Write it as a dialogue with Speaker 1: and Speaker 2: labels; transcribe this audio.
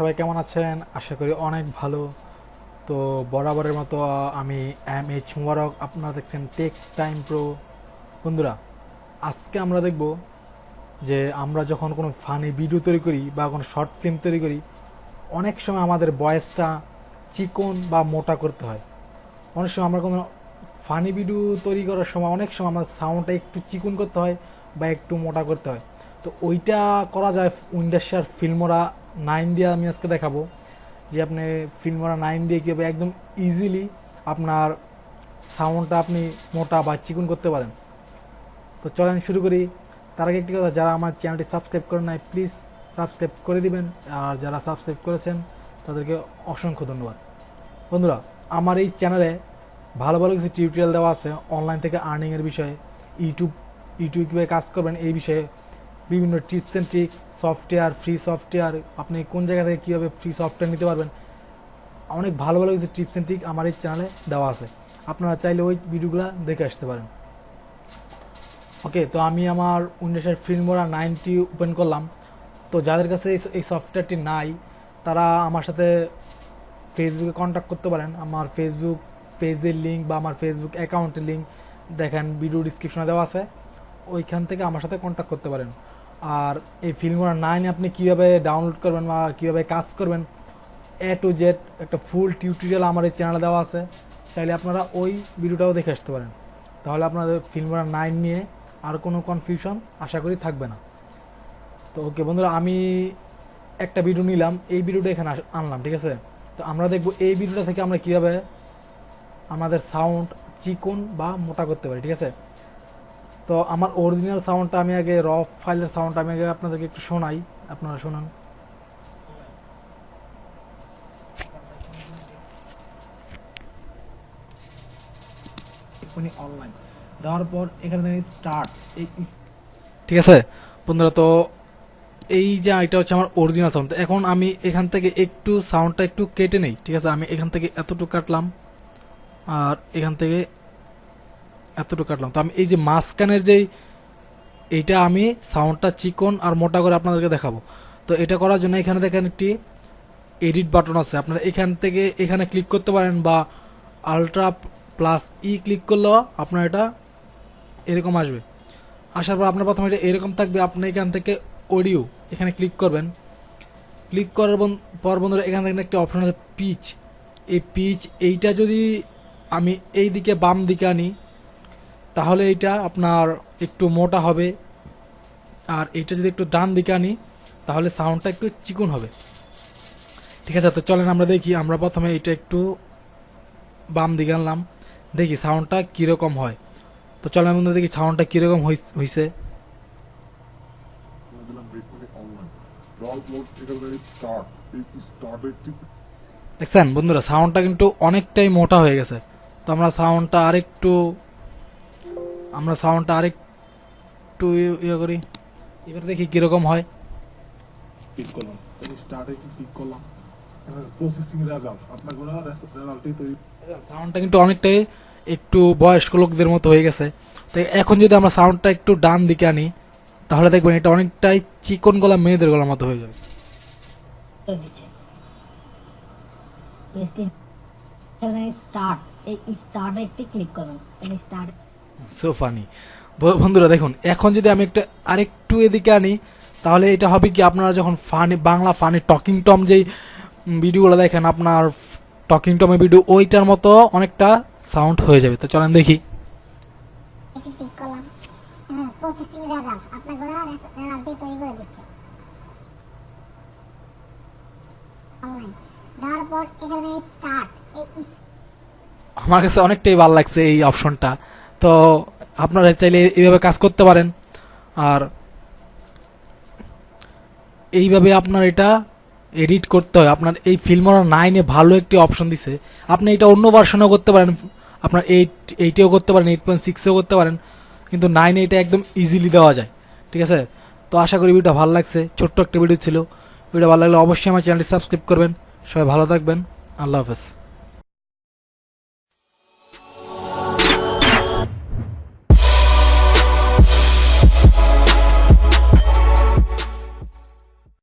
Speaker 1: সবাই কেমন আছেন? আশা করি অনেক ভালো। তো বরাবরের মতো আমি MH মোবারক, আপনারা দেখছেন টেক টাইম প্রো। বন্ধুরা, আজকে আমরা দেখব যে আমরা যখন কোনো ফানি ভিডিও তৈরি করি বা কোনো শর্ট ফিল্ম তৈরি করি, অনেক সময় আমাদের ভয়েসটা চিকন বা মোটা করতে হয়। অনেক সময় আমরা কোনো ফানি ভিডিও তৈরি করার সময় অনেক সময় আমাদের সাউন্ডটা একটু চিকন করতে হয় বা একটু মোটা করতে হয়। তো ওইটা করা যায় উইন্ডারশেয়ার ফিল্মোরা 9 দিয়ে। আমি আজকে দেখাবো যে আপনি ফিল্মোরা 9 দিয়ে কীভাবে একদম ইজিলি আপনার সাউন্ডটা আপনি মোটা বা চিকন করতে পারেন। তো চলেন শুরু করি। তার আগে একটি কথা, যারা আমার চ্যানেলটি সাবস্ক্রাইব করেন নাই প্লিজ সাবস্ক্রাইব করে দিবেন, আর যারা সাবস্ক্রাইব করেছেন তাদেরকে অসংখ্য ধন্যবাদ। বন্ধুরা, আমার এই চ্যানেলে ভালো ভালো কিছু টিউটোরিয়াল দেওয়া আছে অনলাইন থেকে আর্নিংয়ের বিষয়ে, ইউটিউবে কাজ করবেন এই বিষয়ে, বিভিন্ন tips and trick, software, free software, আপনি কোন জায়গা থেকে কীভাবে ফ্রি সফটওয়্যার নিতে পারবেন, অনেক ভালো ভালো কিছু টিপস অ্যান্ড ট্রিক আমার এই চ্যানেলে দেওয়া আছে। আপনারা চাইলে ওই ভিডিওগুলো দেখে আসতে পারেন। ওকে, তো আমি আমার উইন্ডোজের ফিল্মোরা 9টি ওপেন করলাম। তো যাদের কাছে এই সফটওয়্যারটি নাই তারা আমার সাথে ফেসবুকে কন্ট্যাক্ট করতে পারেন। আমার ফেসবুক পেজের লিঙ্ক বা আমার ফেসবুক অ্যাকাউন্টের লিঙ্ক দেখেন ভিডিও ডিসক্রিপশনে দেওয়া আছে, ওইখান থেকে আমার সাথে কন্ট্যাক্ট করতে পারেন। আর এই ফিল্মোরা 9 আপনি কীভাবে ডাউনলোড করবেন বা কীভাবে কাজ করবেন A to Z একটা ফুল টিউটোরিয়াল আমার এই চ্যানেলে দেওয়া আছে, চাইলে আপনারা ওই ভিডিওটাও দেখে আসতে পারেন। তাহলে আপনাদের ফিল্মোরা 9 নিয়ে আর কোনো কনফিউশন আশা করি থাকবে না। তো ওকে বন্ধুরা, আমি একটা ভিডিও নিলাম, এই ভিডিওটা এখানে আনলাম, ঠিক আছে? তো আমরা দেখব এই ভিডিওটা থেকে আমরা কীভাবে আমাদের সাউন্ড চিকন বা মোটা করতে পারি, ঠিক আছে? তো আমার অরিজিনাল সাউন্ডটা আমি আগে, র ফাইলের সাউন্ডটা আমি আগে আপনাদেরকে একটু শোনাই, আপনারা শোনান। অনলাইন দেওয়ার পর এখানে স্টার্ট, ঠিক আছে বন্ধুরা? তো এই যে এটা হচ্ছে আমার অরিজিনাল সাউন্ড। এখন আমি এখান থেকে একটু সাউন্ডটা একটু কেটে নেই, ঠিক আছে? আমি এখান থেকে এতটুকু কাটলাম আর এখান থেকে এতটুকু কাটলাম। তো আমি এই যে মাঝখানের যেই এইটা আমি সাউন্ডটা চিকন আর মোটা করে আপনাদেরকে দেখাবো। তো এটা করার জন্য এখানে দেখেন একটি এডিট বাটন আছে, আপনারা এখান থেকে এখানে ক্লিক করতে পারেন বা আলট্রা প্লাস ক্লিক করলেও আপনার এটা এরকম আসবে। আসার পর আপনার প্রথমে এটা এরকম থাকবে। আপনি এখান থেকে অডিও এখানে ক্লিক করবেন। ক্লিক করার পর বন্ধুরা এখান থেকে একটা অপশন আছে পিচ। এই পিচ এইটা যদি আমি এই দিকে বাম দিকে আনি তাহলে এইটা আপনার একটু মোটা হবে, আর এইটা যদি একটু ডান দিকে আনি তাহলে সাউন্ডটা একটু চিকন হবে, ঠিক আছে? তো চলেন আমরা দেখি। আমরা প্রথমে এটা একটু বাম দিকে আনলাম, দেখি সাউন্ডটা কীরকম হয়। তো চলেন বন্ধুরা দেখি সাউন্ডটা কীরকম হয়েছে। দেখছেন বন্ধুরা, সাউন্ডটা কিন্তু অনেকটাই মোটা হয়ে গেছে। তো আমরা সাউন্ডটা আরেকটু ইয়ে করি, এবার দেখি কিরকম হয়। সাউন্ডটা কিন্তু অনেকটাই একটু বয়স্ক লোকদের মতো হয়ে গেছে। তো এখন যদি আমরা সাউন্ডটা একটু ডান দিকে আনি তাহলে দেখবেন এটা অনেকটাই চিকন গলা মেয়েদের গলার মতো হয়ে যাবে। সো ফানি বন্ধুরা, দেখুন এখন যদি আমি আরেকটু এদিকে আনি তাহলে এটা হবে কি, আপনারা যখন বাংলা ফানি টকিং টম যেই ভিডিওগুলো দেখেন, আপনার টকিং টমের ভিডিও ওইটার মতো অনেকটা সাউন্ড হয়ে যাবে। তো চলেন দেখি। আমার কাছে অনেকটাই ভালো লাগছে এই অপশনটা। তো আপনারা চাইলে এইভাবে কাজ করতে পারেন, আর এইভাবে আপনার এটা এডিট করতে হয়। আপনার এই ফিল্মোরা 9-এ ভালো একটি অপশন দিছে, আপনি এটা অন্য ভার্সনেও করতে পারেন, আপনার 8-এও করতে পারেন, 8.6-এও করতে পারেন, কিন্তু 9-এ এটা একদম ইজিলি দেওয়া যায়, ঠিক আছে? তো আশা করি ভিডিওটা ভালো লাগছে। ছোট্ট একটা ভিডিও ছিল। ভিডিও ভালো লাগলে অবশ্যই আমার চ্যানেলটি সাবস্ক্রাইব করবেন। সবাই ভালো থাকবেন। আল্লাহ হাফেজ।